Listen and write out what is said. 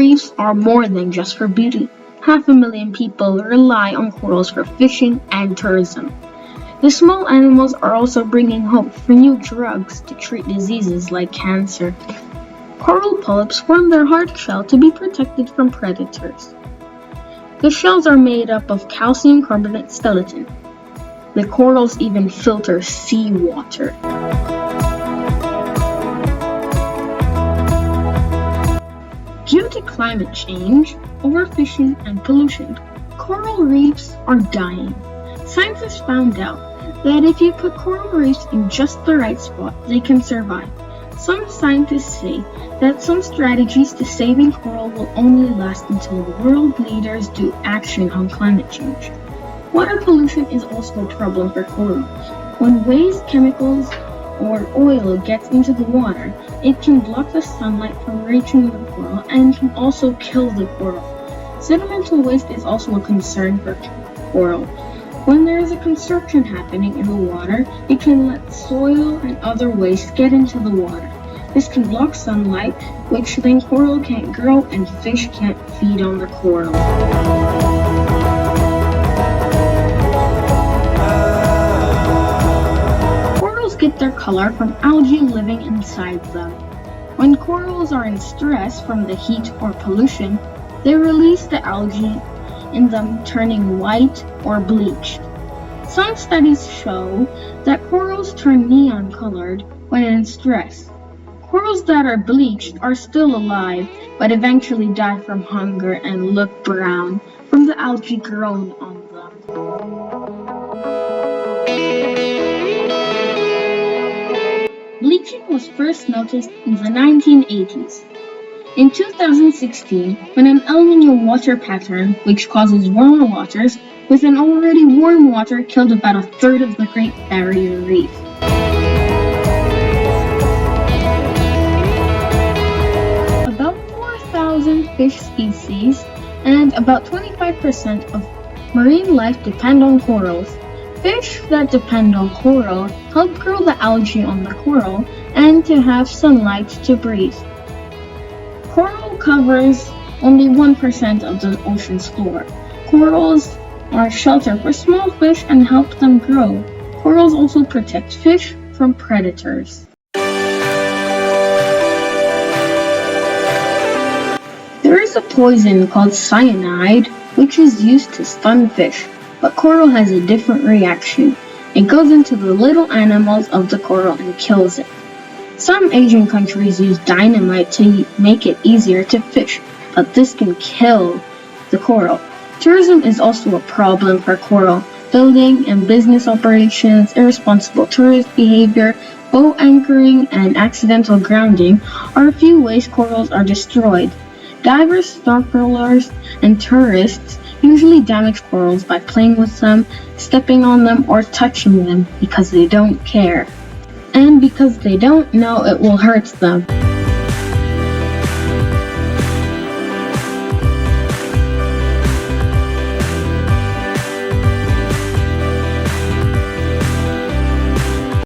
reefs are more than just for beauty. 500,000 people rely on corals for fishing and tourism. The small animals are also bringing hope for new drugs to treat diseases like cancer. Coral polyps form their hard shell to be protected from predators. The shells are made up of calcium carbonate skeleton. The corals even filter seawater. Due to climate change, overfishing, and pollution, coral reefs are dying. Scientists found out that if you put coral reefs in just the right spot, they can survive. Some scientists say that some strategies to saving coral will only last until the world leaders do action on climate change. Water pollution is also a problem for coral. When waste chemicals or oil gets into the water, it can block the sunlight from reaching the coral and can also kill the coral. Sedimental waste is also a concern for coral. When there is a construction happening in the water, it can let soil and other waste get into the water. This can block sunlight, which then coral can't grow and fish can't feed on the coral. Corals get their color from algae living inside them. When corals are in stress from the heat or pollution, they release the algae in them, turning white or bleached. Some studies show that corals turn neon colored when in stress. Corals that are bleached are still alive, but eventually die from hunger and look brown from the algae grown on them. Bleaching was first noticed in the 1980s. In 2016, when an El Niño water pattern, which causes warmer waters, with an already warm water killed about a third of the Great Barrier Reef. About 4,000 fish species and about 25% of marine life depend on corals. Fish that depend on coral help grow the algae on the coral and to have sunlight to breathe. Coral covers only 1% of the ocean's floor. Corals are shelter for small fish and help them grow. Corals also protect fish from predators. There is a poison called cyanide, which is used to stun fish, but coral has a different reaction. It goes into the little animals of the coral and kills it. Some Asian countries use dynamite to make it easier to fish, but this can kill the coral. Tourism is also a problem for coral. Building and business operations, irresponsible tourist behavior, boat anchoring, and accidental grounding are a few ways corals are destroyed. Divers, snorkelers, and tourists usually damage corals by playing with them, stepping on them, or touching them because they don't care. And because they don't know it will hurt them.